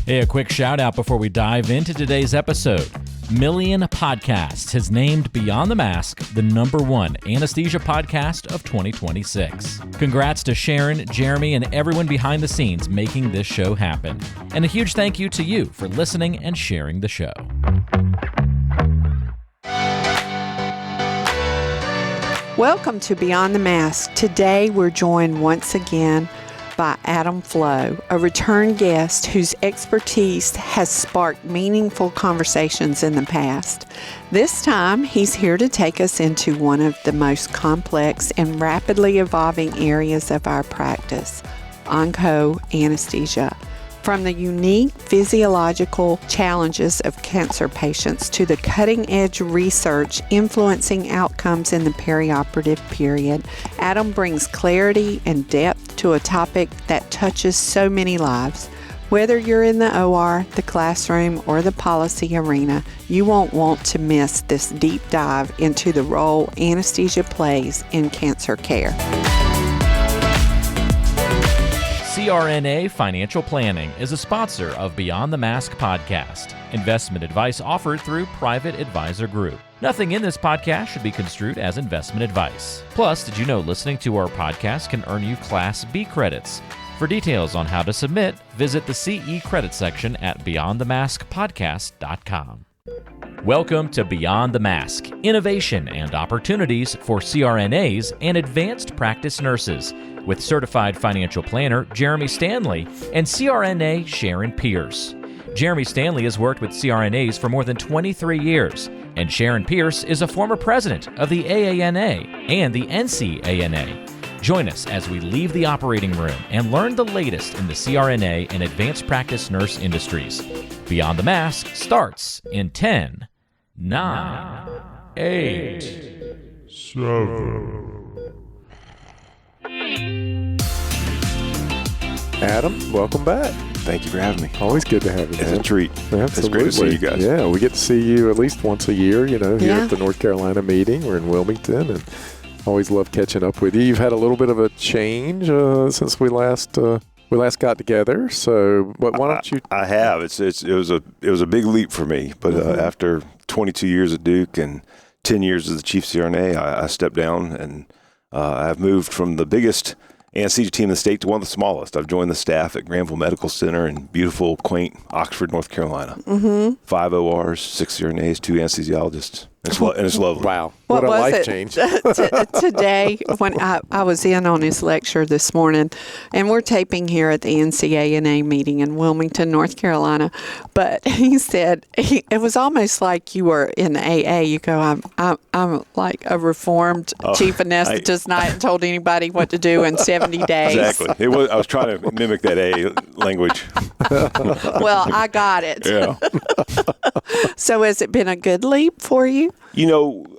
Hey, a quick shout out before we dive into today's episode. Million Podcasts has named Beyond the Mask the #1 anesthesia podcast of 2026. Congrats to Sharon, Jeremy, and everyone behind the scenes making this show happen. And a huge thank you to you for listening and sharing the show. Welcome to Beyond the Mask. Today we're joined once again by Adam Flowe, a return guest whose expertise has sparked meaningful conversations in the past. This time, he's here to take us into one of the most complex and rapidly evolving areas of our practice, Onco-Anesthesia. From the unique physiological challenges of cancer patients to the cutting-edge research influencing outcomes in the perioperative period, Adam brings clarity and depth to a topic that touches so many lives. Whether you're in the OR, the classroom, or the policy arena, you won't want to miss this deep dive into the role anesthesia plays in cancer care. CRNA Financial Planning is a sponsor of Beyond the Mask podcast. Investment advice offered through Private Advisor Group. Nothing in this podcast should be construed as investment advice. Plus, did you know listening to our podcast can earn you Class B credits? For details on how to submit, visit the CE credit section at beyondthemaskpodcast.com. Welcome to Beyond the Mask, innovation and opportunities for CRNAs and advanced practice nurses, with certified financial planner Jeremy Stanley and CRNA Sharon Pierce. Jeremy Stanley has worked with CRNAs for more than 23 years, and Sharon Pierce is a former president of the AANA and the NCANA. Join us as we leave the operating room and learn the latest in the CRNA and advanced practice nurse industries. Beyond the Mask starts in 10, 9, 8, 7. Adam, welcome back. Thank you for having me. Always good to have you. It's a treat. Absolutely. It's great to see you guys. Yeah, we get to see you at least once a year, here at the North Carolina meeting. We're in Wilmington, and always love catching up with you. You've had a little bit of a change since we last got together. So, why don't you? I have. It was a big leap for me, but after 22 years at Duke and 10 years as the chief CRNA, I stepped down, and I've moved from the biggest anesthesia team in the state to one of the smallest. I've joined the staff at Granville Medical Center in beautiful, quaint Oxford, North Carolina. 5 ORs, 6 CRNAs, 2 anesthesiologists. It's lovely. Wow. What a life change. Today, when I was in on his lecture this morning, and we're taping here at the NCANA meeting in Wilmington, North Carolina, but he said, it was almost like you were in AA. You go, I'm like a reformed chief anesthetist, and I hadn't told anybody what to do in 70 days. Exactly. I was trying to mimic that AA language. Well, I got it. Yeah. So has it been a good leap for you?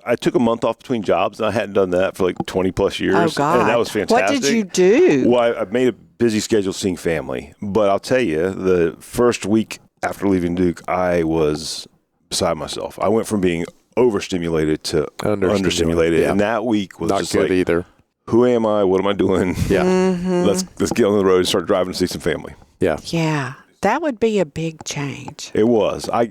I took a month off between jobs, and I hadn't done that for like 20 plus years. Oh, God. And that was fantastic. What did you do? Well, I made a busy schedule seeing family. But I'll tell you, the first week after leaving Duke, I was beside myself. I went from being overstimulated to understimulated. Yeah. And that week was not just good either. Who am I? What am I doing? Yeah. Let's get on the road and start driving to see some family. Yeah. Yeah. That would be a big change. It was. I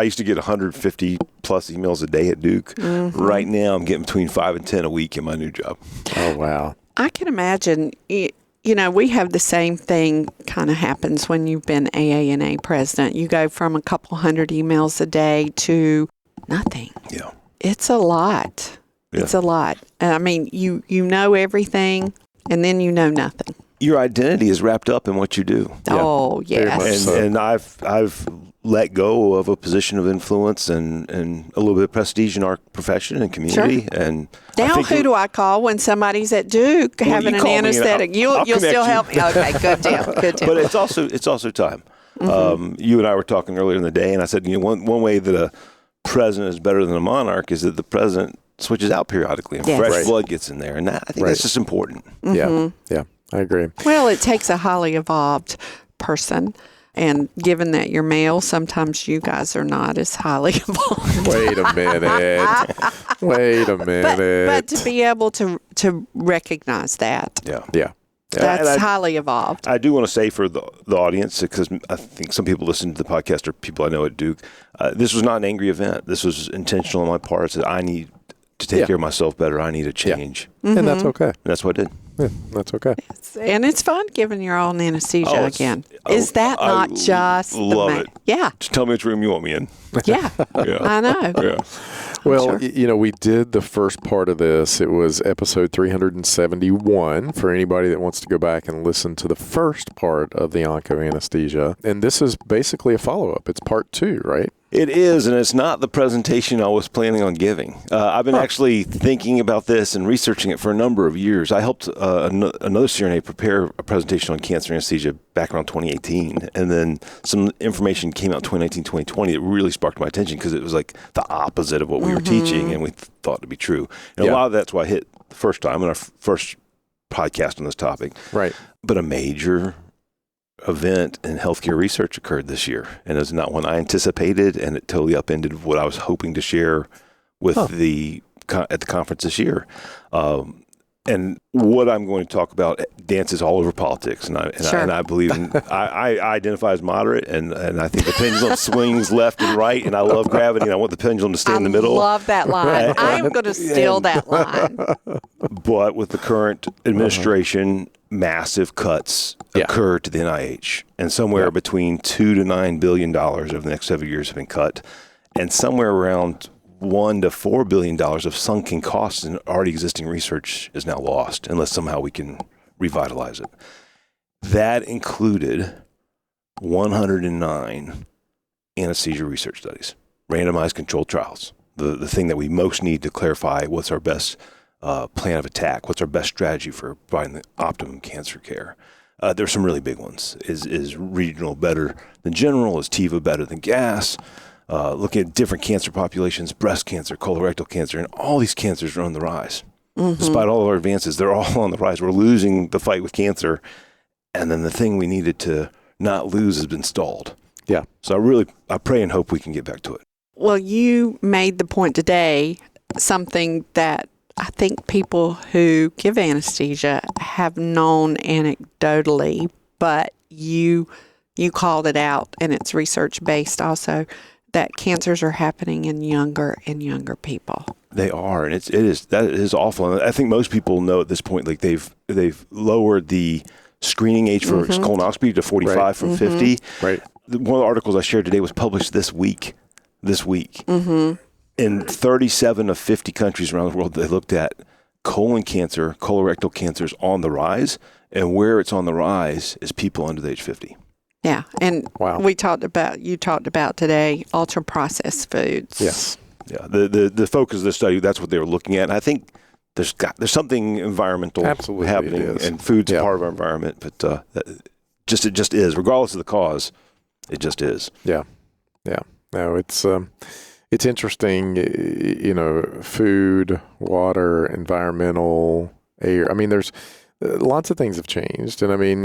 used to get 150 plus emails a day at Duke. Right now, I'm getting between 5 and 10 a week in my new job. Oh, wow. I can imagine, we have the same thing kind of happens when you've been AANA president. You go from a couple hundred emails a day to nothing. Yeah. It's a lot. Yeah. It's a lot. I mean, you know everything, and then you know nothing. Your identity is wrapped up in what you do. Oh, yes. And I've let go of a position of influence and a little bit of prestige in our profession and community. Sure. And now, who do I call when somebody's at Duke having an anesthetic? You'll still help me. Okay, good deal. Good deal. But it's also time. You and I were talking earlier in the day, and I said, one way that a president is better than a monarch is that the president switches out periodically and fresh blood gets in there, and I think that's just important. Yeah. I agree. Well, it takes a highly evolved person, and given that you're male, sometimes you guys are not as highly evolved. Wait a minute. But to be able to recognize that. Yeah. That's highly evolved. I do want to say for the audience, because I think some people listen to the podcast or people I know at Duke, this was not an angry event. This was intentional on my part. That I need to take care of myself better. I need a change. Yeah. And that's okay. And that's what I did. Yeah, that's okay. And it's fun giving your own anesthesia again. Is that not just love it? Yeah. Just tell me which room you want me in. Yeah. I know. Yeah. Well, we did the first part of this. It was episode 371 for anybody that wants to go back and listen to the first part of the Onco-Anesthesia. And this is basically a follow-up. It's part 2, right? It is, and it's not the presentation I was planning on giving. I've been actually thinking about this and researching it for a number of years. I helped another CRNA prepare a presentation on cancer anesthesia back around 2018, and then some information came out 2019, 2020 that really sparked my attention because it was like the opposite of what we were teaching and we thought to be true. And a lot of that's why I hit the first time in our first podcast on this topic. Right. But a major event in healthcare research occurred this year, and it's not one I anticipated, and it totally upended what I was hoping to share with at the conference this year. And what I'm going to talk about dances all over politics, and I believe I identify as moderate, and I think the pendulum swings left and right, and I love gravity, and I want the pendulum to stay in the middle. I love that line. I am going to steal that line. But with the current administration, massive cuts occur to the NIH, and somewhere between $2 to $9 billion over the next 7 years have been cut, and somewhere around $1 to $4 billion of sunken costs in already existing research is now lost, unless somehow we can revitalize it. That included 109 anesthesia research studies, randomized controlled trials, the thing that we most need to clarify what's our best plan of attack, what's our best strategy for providing the optimum cancer care. There's some really big ones. Is regional better than general? Is TIVA better than gas? Looking at different cancer populations, breast cancer, colorectal cancer, and all these cancers are on the rise. Despite all of our advances, they're all on the rise. We're losing the fight with cancer, and then the thing we needed to not lose has been stalled. Yeah. So I pray and hope we can get back to it. Well, you made the point today, something that I think people who give anesthesia have known anecdotally, but you called it out, and it's research-based also, that cancers are happening in younger and younger people. They are, and that is awful. And I think most people know at this point, like they've lowered the screening age for colonoscopy to 45 from 50. Right. One of the articles I shared today was published this week. In 37 of 50 countries around the world, they looked at colon cancer, colorectal cancers on the rise, and where it's on the rise is people under the age 50. Yeah, and you talked about today ultra-processed foods. Yes. Yeah, the focus of the study, that's what they were looking at. And I think there's something environmental happening, and food's part of our environment, but it just is, regardless of the cause, it just is. Yeah. No, it's interesting, food, water, environmental, air. I mean, there's lots of things have changed. And I mean,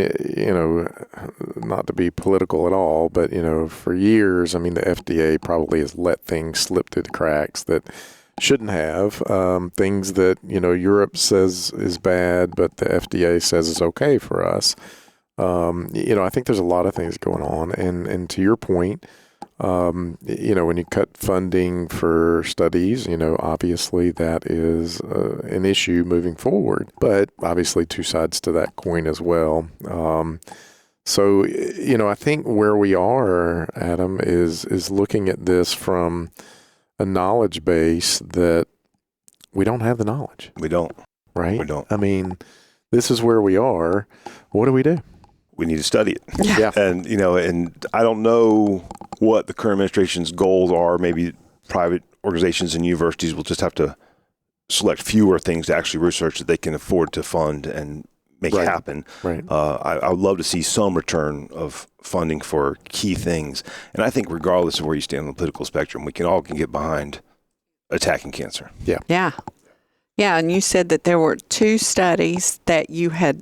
not to be political at all, but, for years, I mean, the FDA probably has let things slip through the cracks that shouldn't have. Things that, Europe says is bad, but the FDA says is okay for us. I think there's a lot of things going on. And to your point, when you cut funding for studies, obviously that is an issue moving forward, but obviously two sides to that coin as well. So, I think where we are, Adam, is looking at this from a knowledge base that we don't have the knowledge. We don't. Right? We don't. I mean, this is where we are. What do we do? We need to study it. Yeah. And, and I don't know what the current administration's goals are. Maybe private organizations and universities will just have to select fewer things to actually research that they can afford to fund and make it happen. Right. I would love to see some return of funding for key things. And I think regardless of where you stand on the political spectrum, we can get behind attacking cancer. Yeah. Yeah. Yeah. And you said that there were 2 studies that you had,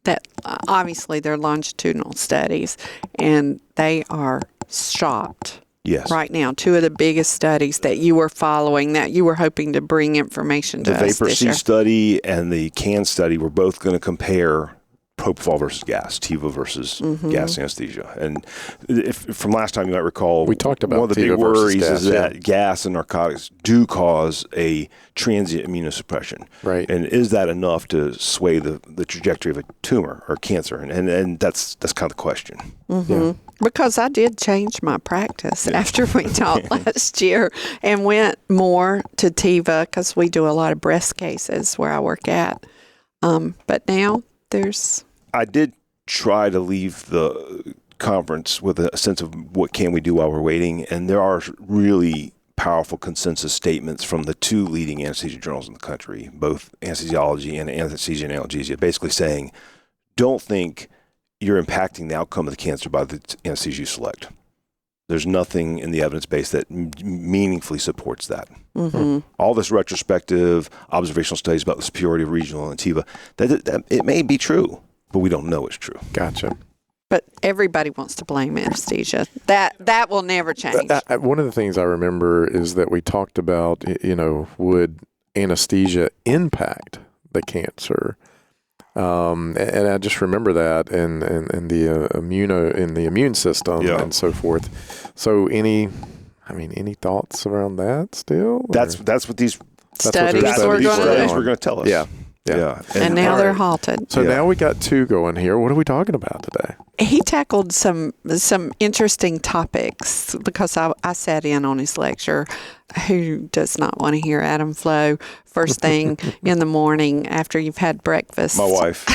that obviously they're longitudinal studies, and they are stopped. Yes. Right now, 2 of the biggest studies that you were following, that you were hoping to bring information to us this year. The Vapor-C study and the CAN study were both going to compare propofol versus gas, Teva versus gas anesthesia. And from last time you might recall, we talked about one of the Teva big worries gas, is that gas and narcotics do cause a transient immunosuppression. Right. And is that enough to sway the trajectory of a tumor or cancer? And that's kind of the question. Yeah. Because I did change my practice after we talked last year and went more to Teva because we do a lot of breast cases where I work at. But now I did try to leave the conference with a sense of what can we do while we're waiting. And there are really powerful consensus statements from the two leading anesthesia journals in the country, both Anesthesiology and Anesthesia and Analgesia, basically saying, don't think you're impacting the outcome of the cancer by the anesthesia you select. There's nothing in the evidence base that meaningfully supports that. All this retrospective observational studies about the superiority of regional and Teva, that it may be true, but we don't know it's true. Gotcha. But everybody wants to blame anesthesia. That will never change. One of the things I remember is that we talked about, would anesthesia impact the cancer? And I just remember that and the immune system and so forth. So any thoughts around that still? That's what these studies we're going to tell us. Yeah. And now they're halted. So now we got two going here. What are we talking about today? He tackled some interesting topics because I sat in on his lecture. Who does not want to hear Adam Flowe first thing in the morning after you've had breakfast? My wife.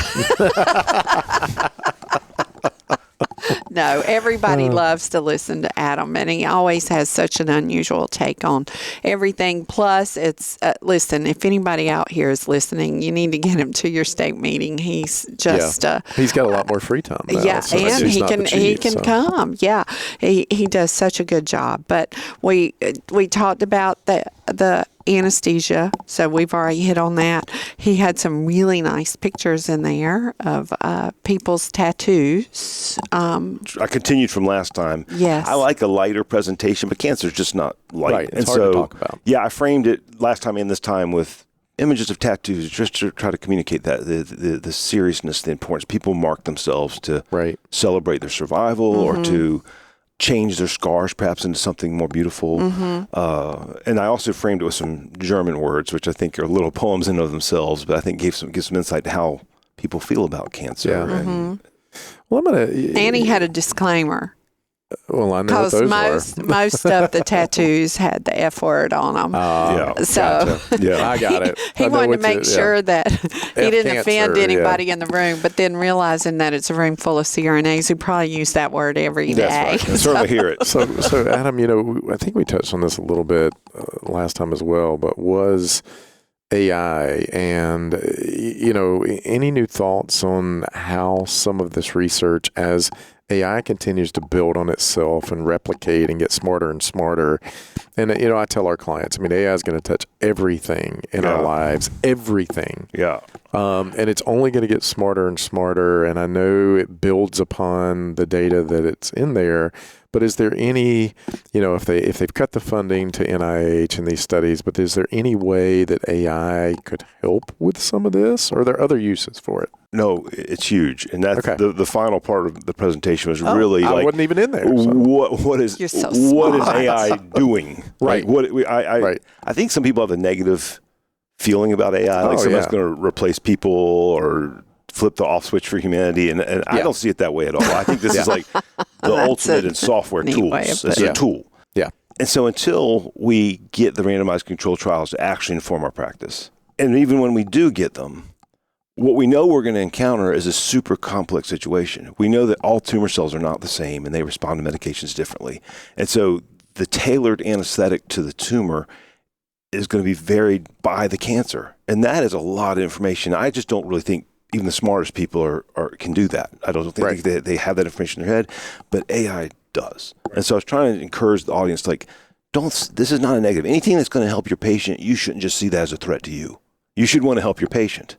No, everybody loves to listen to Adam, and he always has such an unusual take on everything. Plus, it's listen, if anybody out here is listening, you need to get him to your state meeting. He's just he's got a lot more free time now. Yeah, so and he can come. Yeah, he does such a good job. But we talked about the anesthesia, so we've already hit on that. He had some really nice pictures in there of people's tattoos. I continued from last time. Yes. I like a lighter presentation, but cancer is just not light. Right. It's hard to talk about. Yeah, I framed it last time and this time with images of tattoos just to try to communicate that the seriousness, the importance. People mark themselves to celebrate their survival or to change their scars perhaps into something more beautiful. And I also framed it with some German words, which I think are little poems in and of themselves, but I think gives some insight to how people feel about cancer. Yeah. Well, Annie had a disclaimer. Well, I know what those are. Most of the tattoos had the F word on them. Gotcha. I got it. He wanted to make sure that he didn't offend anybody in the room, but then realizing that it's a room full of CRNAs who probably use that word every day. That's right. I certainly hear it. So Adam, I think we touched on this a little bit last time as well, but was AI and, any new thoughts on how some of this research as AI continues to build on itself and replicate and get smarter and smarter. And, I tell our clients, AI is going to touch everything in our lives, everything. Yeah. And it's only going to get smarter and smarter. And I know it builds upon the data that it's in there. But is there any, if they've cut the funding to NIH in these studies, but is there any way that AI could help with some of this? Or are there other uses for it? No, it's huge. And that's the final part of the presentation was really I wasn't even in there. So. What is AI doing? Right. I think some people have a negative feeling about AI, like somebody's going to replace people or flip the off switch for humanity, and I don't see it that way at all. I think this is like the ultimate in software tools. It's a tool. Yeah. And so until we get the randomized control trials to actually inform our practice, and even when we do get them, what we know we're going to encounter is a super complex situation. We know that all tumor cells are not the same and they respond to medications differently. And so the tailored anesthetic to the tumor is going to be varied by the cancer. And that is a lot of information. I just don't really think even the smartest people can do that. I don't think they have that information in their head, but AI does. And so I was trying to encourage the audience, this is not a negative. Anything that's going to help your patient, you shouldn't just see that as a threat to you. You should want to help your patient.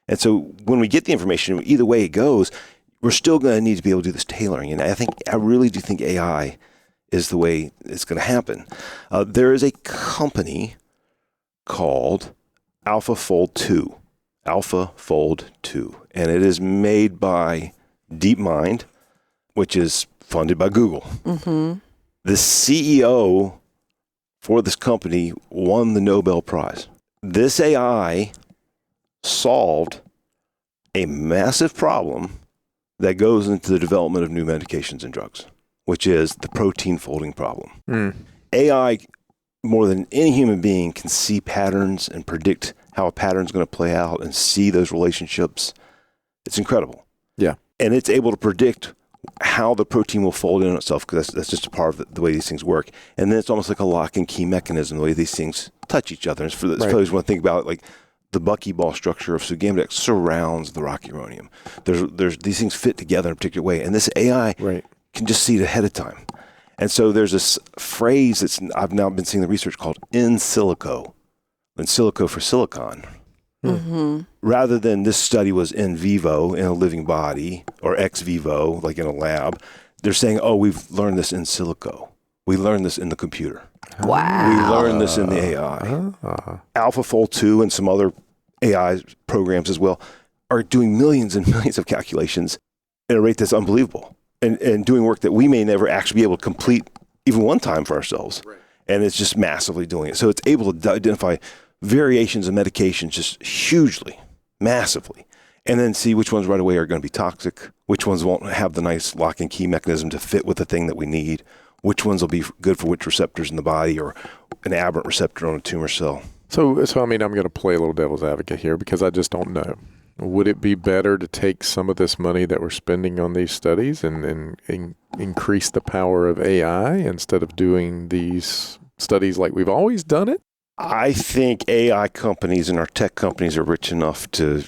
And so when we get the information, either way it goes, we're still going to need to be able to do this tailoring. And I really do think AI is the way it's going to happen. There is a company called AlphaFold 2. AlphaFold 2. And it is made by DeepMind, which is funded by Google. Mm-hmm. The CEO for this company won the Nobel Prize. This AI solved a massive problem that goes into the development of new medications and drugs, which is the protein folding problem. AI, more than any human being, can see patterns and predict how a pattern is going to play out and see those relationships. It's incredible. Yeah. And it's able to predict how the protein will fold in on itself, because that's just a part of the way these things work. And then it's almost like a lock and key mechanism, the way these things touch each other. And for the suppose you want to think about it, like the buckyball structure of sugammadex surrounds the rocuronium. There's these things fit together in a particular way, and this AI can just see it ahead of time. And so there's this phrase that's I've now been seeing the research called in silico for silicon. Mm-hmm. Rather than this study was in vivo in a living body or ex vivo, like in a lab, they're saying, oh, we've learned this in silico. We learned this in the computer. Wow. We learned this in the AI. AlphaFold 2 and some other AI programs as well are doing millions and millions of calculations at a rate that's unbelievable, and doing work that we may never actually be able to complete even one time for ourselves. Right. And it's just massively doing it. So it's able to identify variations of medications just hugely, massively, and then see which ones right away are going to be toxic, which ones won't have the nice lock and key mechanism to fit with the thing that we need, which ones will be good for which receptors in the body or an aberrant receptor on a tumor cell. So I mean, I'm going to play a little devil's advocate here because I just don't know. Would it be better to take some of this money that we're spending on these studies and increase the power of AI instead of doing these studies like we've always done it? I think AI companies and our tech companies are rich enough to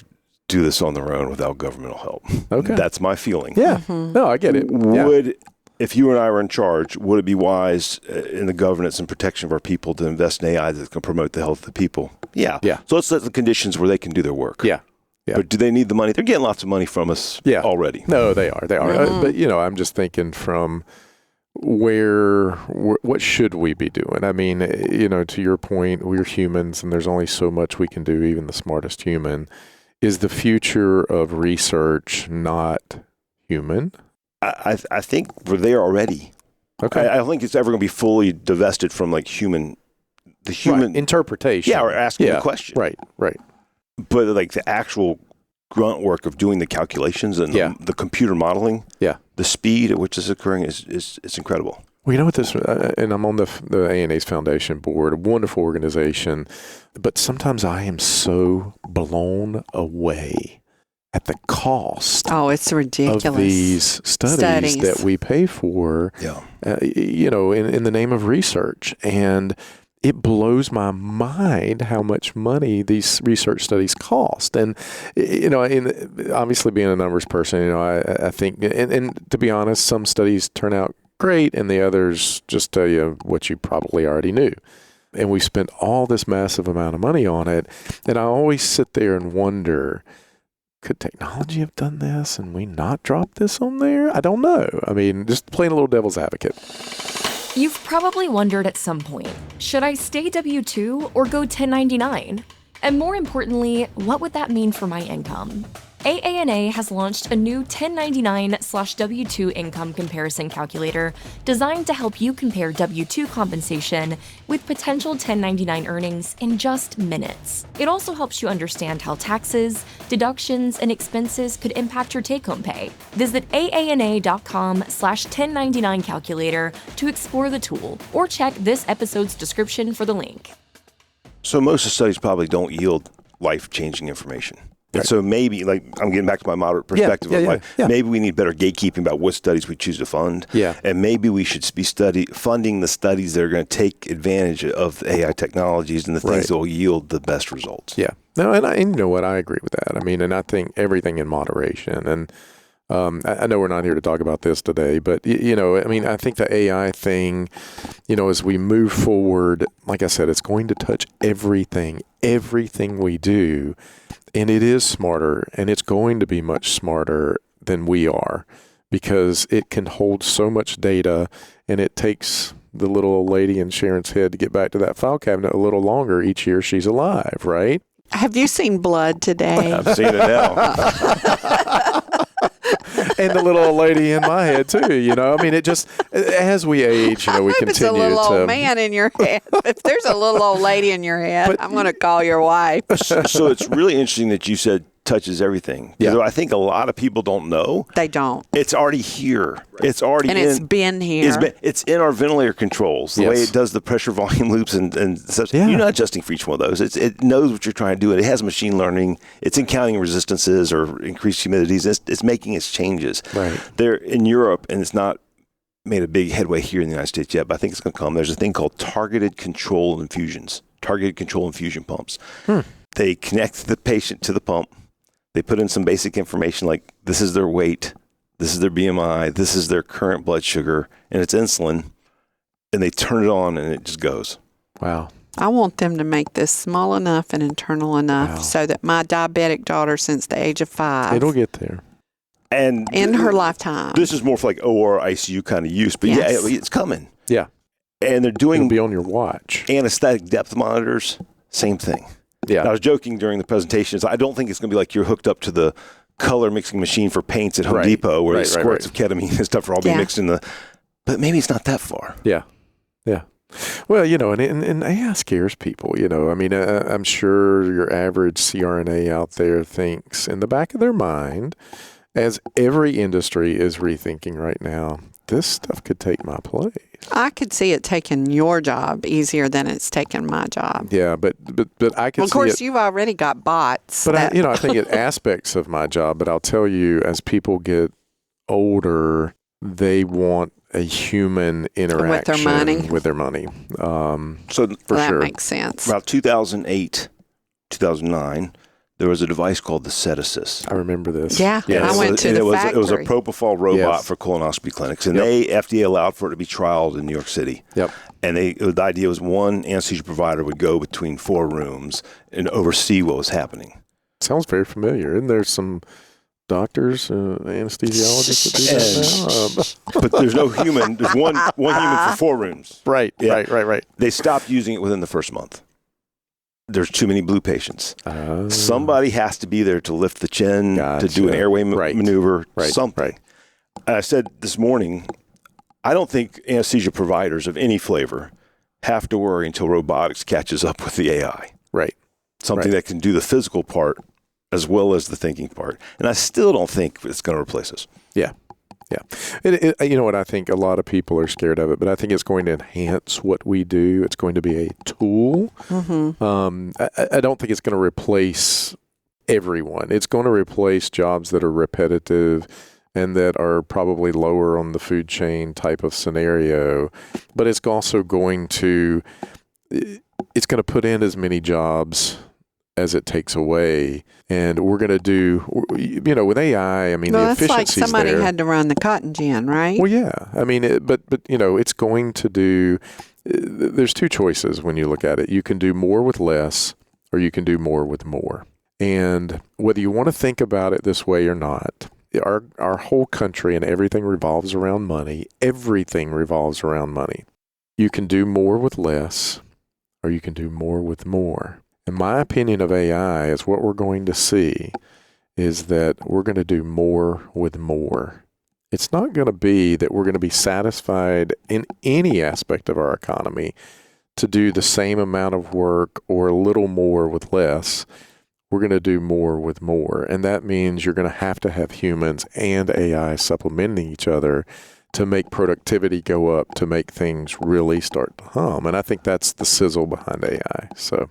do this on their own without governmental help. Okay. That's my feeling. Yeah. Mm-hmm. No, I get it. If you and I were in charge, would it be wise in the governance and protection of our people to invest in AI that can promote the health of the people? Yeah. So let's set the conditions where they can do their work. Yeah. But do they need the money? They're getting lots of money from us already. No, they are. Mm-hmm. But, I'm just thinking from what should we be doing? I mean, to your point, we're humans and there's only so much we can do, even the smartest human. Is the future of research not human? I think we're there already. Okay. I don't think it's ever going to be fully divested from like human interpretation. Yeah, or asking the question. Right. But like the actual grunt work of doing the calculations and the computer modeling, the speed at which this is occurring is incredible. Well, you know what this, and I'm on the ANA's Foundation board, a wonderful organization, but sometimes I am so blown away at the cost. Oh, it's ridiculous. Of these studies that we pay for, in the name of research. And it blows my mind how much money these research studies cost. And, obviously being a numbers person, I think, and to be honest, some studies turn out great and the others just tell you what you probably already knew. And we spent all this massive amount of money on it. And I always sit there and wonder, could technology have done this and we not dropped this on there? I don't know. I mean, just playing a little devil's advocate. You've probably wondered at some point, should I stay W-2 or go 1099? And more importantly, what would that mean for my income? AANA has launched a new 1099/W-2 income comparison calculator designed to help you compare W-2 compensation with potential 1099 earnings in just minutes. It also helps you understand how taxes, deductions, and expenses could impact your take-home pay. Visit aana.com/1099 calculator to explore the tool, or check this episode's description for the link. So most of the studies probably don't yield life-changing information. And so maybe, like, I'm getting back to my moderate perspective of life. Maybe we need better gatekeeping about what studies we choose to fund. Yeah. And maybe we should be funding the studies that are going to take advantage of the AI technologies and the things that will yield the best results. Yeah. No, and you know what? I agree with that. I mean, and I think everything in moderation. And I know we're not here to talk about this today, but, I think the AI thing, as we move forward, like I said, it's going to touch everything we do. And it is smarter, and it's going to be much smarter than we are because it can hold so much data, and it takes the little old lady in Sharon's head to get back to that file cabinet a little longer each year she's alive, right? Have you seen blood today? I've seen it now. And the little old lady in my head too, I mean, it just, as we age, we If continue it's a little to. old man in your head. If there's a little old lady in your head, I'm going to call your wife. So it's really interesting that you said touches everything. Yeah. I think a lot of people don't know. They don't. It's already here. It's already And it's been here. It's in our ventilator controls, the way it does the pressure volume loops and stuff. Yeah. You're not adjusting for each one of those. It knows what you're trying to do. It has machine learning. It's counting resistances or increased humidities. It's making its changes. Right. They're in Europe, and it's not made a big headway here in the United States yet, but I think it's going to come. There's a thing called targeted control infusions, targeted control infusion pumps. They connect the patient to the pump. They put in some basic information like this is their weight, this is their BMI, this is their current blood sugar, and it's insulin, and they turn it on and it just goes. Wow. I want them to make this small enough and internal enough so that my diabetic daughter, since the age of 5, It'll get there. And in her lifetime. This is more for like OR, ICU kind of use, but Yes. yeah, it's coming. Yeah. And they're It'll doing be on your watch. anesthetic depth monitors, same thing. Yeah. I was joking during the presentations. I don't think it's going to be like you're hooked up to the color mixing machine for paints at Home Depot where squirts of ketamine and stuff are all being mixed in the. But maybe it's not that far. Yeah. Yeah. Well, and AI scares people, I mean, I'm sure your average CRNA out there thinks in the back of their mind, as every industry is rethinking right now, this stuff could take my place. I could see it taking your job easier than it's taken my job. Yeah, but I could see it. Of course, you've already got bots. But I think it aspects of my job. But I'll tell you, as people get older, they want a human interaction with their money. So for that sure, makes sense. About 2008, 2009. There was a device called the Cetasis. I remember this. Yeah. I went to the factory. It was a propofol robot Yes. for colonoscopy clinics, and FDA allowed for it to be trialed in New York City. Yep. And the idea was one anesthesia provider would go between 4 rooms and oversee what was happening. Sounds very familiar. Isn't there some doctors, anesthesiologists that do that now? But there's no human. There's one human for 4 rooms. Right. They stopped using it within the first month. There's too many blue patients. Somebody has to be there to lift the chin, to do an airway maneuver, something. Right. I said this morning, I don't think anesthesia providers of any flavor have to worry until robotics catches up with the AI. Right. Something that can do the physical part as well as the thinking part. And I still don't think it's going to replace us. Yeah. Yeah. You know what? I think a lot of people are scared of it, but I think it's going to enhance what we do. It's going to be a tool. Mm-hmm. I don't think it's going to replace everyone. It's going to replace jobs that are repetitive and that are probably lower on the food chain type of scenario. But it's also going to put in as many jobs as it takes away. And we're going to do, with AI, I mean, the efficiency's there. That's like somebody had to run the cotton gin, right? Well, yeah. I mean, but it's going to do, there's 2 choices when you look at it. You can do more with less, or you can do more with more. And whether you want to think about it this way or not, our whole country and everything revolves around money. Everything revolves around money. You can do more with less, or you can do more with more. In my opinion of AI is what we're going to see is that we're going to do more with more. It's not going to be that we're going to be satisfied in any aspect of our economy to do the same amount of work or a little more with less. We're going to do more with more. And that means you're going to have humans and AI supplementing each other to make productivity go up, to make things really start to hum. And I think that's the sizzle behind AI. So.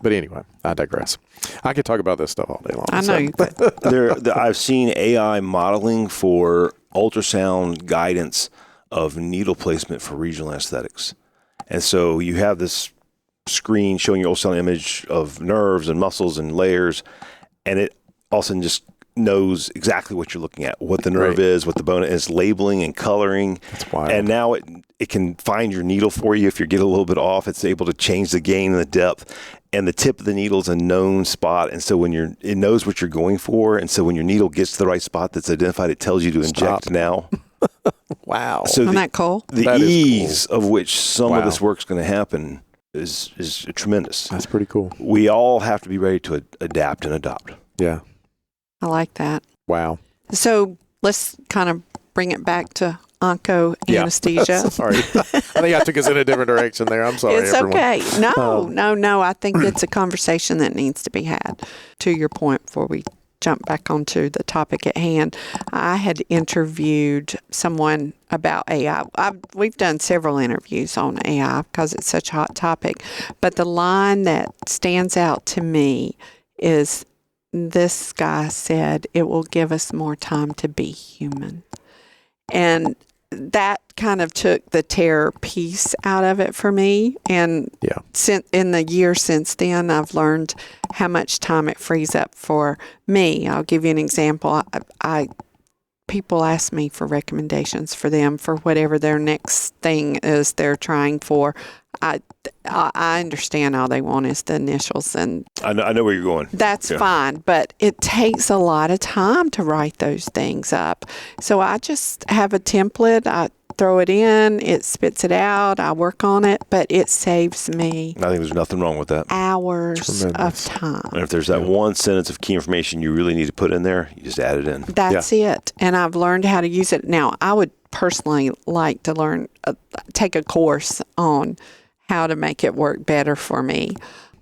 But anyway, I digress. I could talk about this stuff all day long. I know you could. I've seen AI modeling for ultrasound guidance of needle placement for regional anesthetics. And so you have this screen showing you ultrasound image of nerves and muscles and layers, and it all of a sudden just knows exactly what you're looking at, what the nerve is, what the bone is, labeling and coloring. That's wild. And now it can find your needle for you if you get a little bit off. It's able to change the gain and the depth. And the tip of the needle is a known spot. And so it knows what you're going for. And so when your needle gets to the right spot that's identified, it tells you to inject now. Wow. So Isn't that cool? The ease of which some of this work's going to happen is tremendous. That's pretty cool. We all have to be ready to adapt and adopt. Yeah. I like that. Wow. So let's kind of bring it back to Onco-Anesthesia. Sorry. I think I took us in a different direction there. I'm sorry, It's everyone. okay. No. I think it's a conversation that needs to be had. To your point, before we jump back onto the topic at hand, I had interviewed someone about AI. We've done several interviews on AI because it's such a hot topic. But the line that stands out to me is this guy said, "It will give us more time to be human." And that kind of took the terror piece out of it for me. And in the years since then, I've learned how much time it frees up for me. I'll give you an example. People ask me for recommendations for them for whatever their next thing is they're trying for. I understand all they want is the initials, and I know where you're going. That's fine, but it takes a lot of time to write those things up. So I just have a template. I throw it in, it spits it out, I work on it, but it saves me. I think there's nothing wrong with that. Hours of time. And if there's that one sentence of key information you really need to put in there, you just add it in. That's it. And I've learned how to use it. Now, I would personally like to learn, take a course on how to make it work better for me.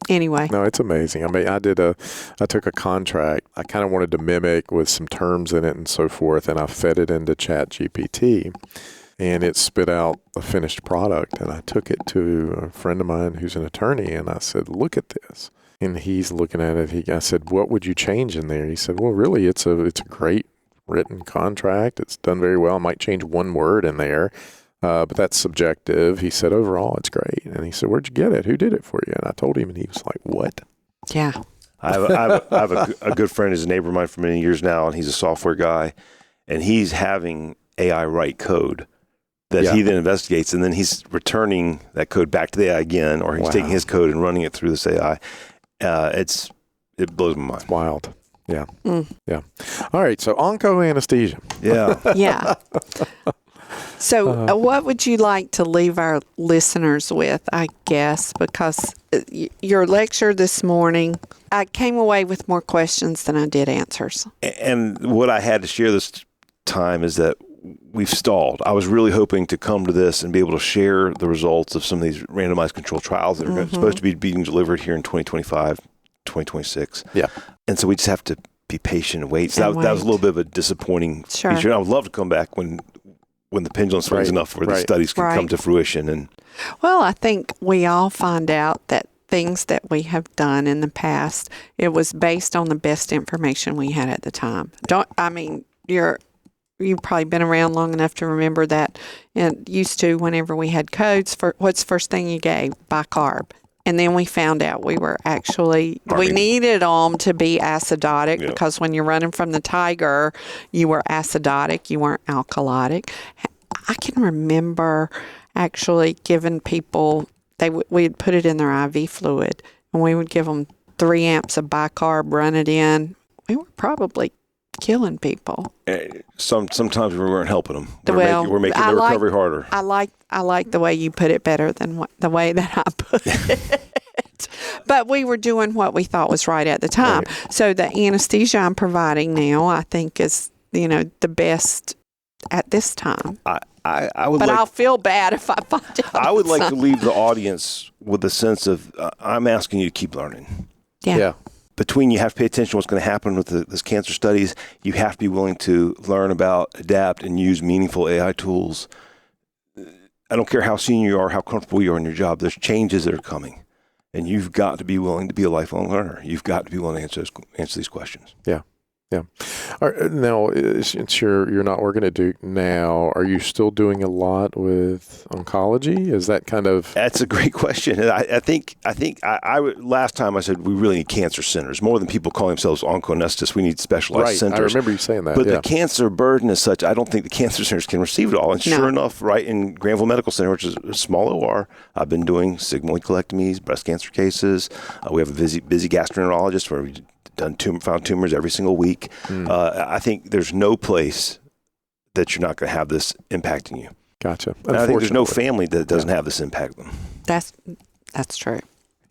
Anyway. No, it's amazing. I mean, I took a contract. I kind of wanted to mimic with some terms in it and so forth, and I fed it into ChatGPT, and it spit out a finished product. And I took it to a friend of mine who's an attorney, and I said, "Look at this." And he's looking at it. I said, "What would you change in there?" He said, "Well, really, it's a great written contract. It's done very well. I might change one word in there. But that's subjective." He said, "Overall, it's great." And he said, "Where'd you get it? Who did it for you?" And I told him, and he was like, "What?" Yeah. I have a good friend who's a neighbor of mine for many years now, and he's a software guy, and he's having AI write code that he then investigates, and then he's returning that code back to the AI again, or he's taking his code and running it through this AI. It blows my mind. Wild. Yeah. Yeah. All right. So Onco-Anesthesia. Yeah. Yeah. So what would you like to leave our listeners with, I guess, because your lecture this morning, I came away with more questions than I did answers. And what I had to share this time is that we've stalled. I was really hoping to come to this and be able to share the results of some of these randomized controlled trials that are supposed to be being delivered here in 2025, 2026. Yeah. And so we just have to be patient and wait. So that was a little bit of a disappointing feature. I would love to come back when the pendulum swings enough where the studies can come to fruition. Well, I think we all find out that things that we have done in the past, it was based on the best information we had at the time. You've probably been around long enough to remember that. And used to, whenever we had codes, for what's the first thing you gave? Bicarb. And then we found out we needed them to be acidotic because when you're running from the tiger, you were acidotic, you weren't alkalotic. I can remember actually giving people, we'd put it in their IV fluid, and we would give them 3 amps of bicarb, run it in. We were probably killing people. Sometimes we weren't helping them. We're making the recovery harder. I like the way you put it better than the way that I put it. But we were doing what we thought was right at the time. Right. So the anesthesia I'm providing now, I think, is the best at this time. I'll feel bad if I find out. I would like to leave the audience with a sense of I'm asking you to keep learning. Yeah. Between you have to pay attention to what's going to happen with this cancer studies, you have to be willing to learn about, adapt, and use meaningful AI tools. I don't care how senior you are, how comfortable you are in your job. There's changes that are coming, and you've got to be willing to be a lifelong learner. You've got to be willing to answer these questions. Yeah. Yeah. Now, since you're not working at Duke now, are you still doing a lot with oncology? Is that kind of... That's a great question. I think last time I said we really need cancer centers. More than people calling themselves onco-anesthetists, we need specialized centers. I remember you saying that. But the cancer burden is such, I don't think the cancer centers can receive it all. And sure enough, right in Granville Medical Center, which is a small OR, I've been doing sigmoid colectomies, breast cancer cases. We have a busy gastroenterologist where we found tumors every single week. I think there's no place that you're not going to have this impacting you. Gotcha. And I think there's no family that doesn't have this impact them. That's true.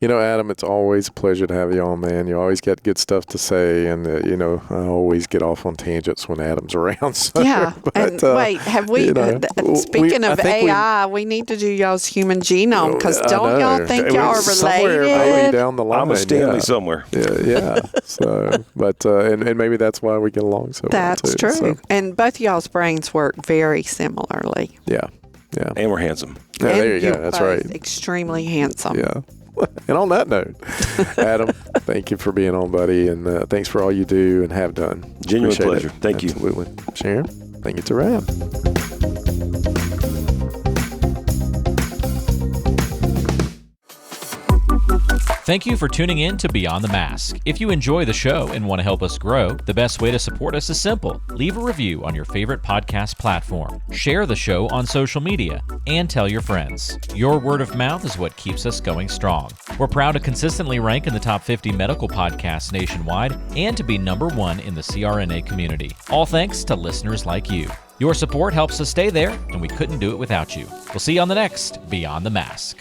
Adam, it's always a pleasure to have you on, man. You always got good stuff to say, and I always get off on tangents when Adam's around. So, Yeah. And wait, have we? Speaking of AI, we need to do y'all's human genome because don't y'all think y'all are somewhere related? maybe down the line. I'm a Stanley somewhere. Yeah. So, but and maybe that's why we get along so well. That's too. true. So, And both of y'all's brains work very similarly. yeah. And we're handsome. Yeah, And there you go. you're That's both right. extremely handsome. Yeah. And on that note, Adam, thank you for being on, buddy, and thanks for all you do and have done. Genuine Appreciate pleasure. it. Thank you. Absolutely. Sharon, thank you to Rab. Thank you for tuning in to Beyond the Mask. If you enjoy the show and want to help us grow, the best way to support us is simple. Leave a review on your favorite podcast platform, share the show on social media, and tell your friends. Your word of mouth is what keeps us going strong. We're proud to consistently rank in the top 50 medical podcasts nationwide and to be #1 in the CRNA community. All thanks to listeners like you. Your support helps us stay there, and we couldn't do it without you. We'll see you on the next Beyond the Mask.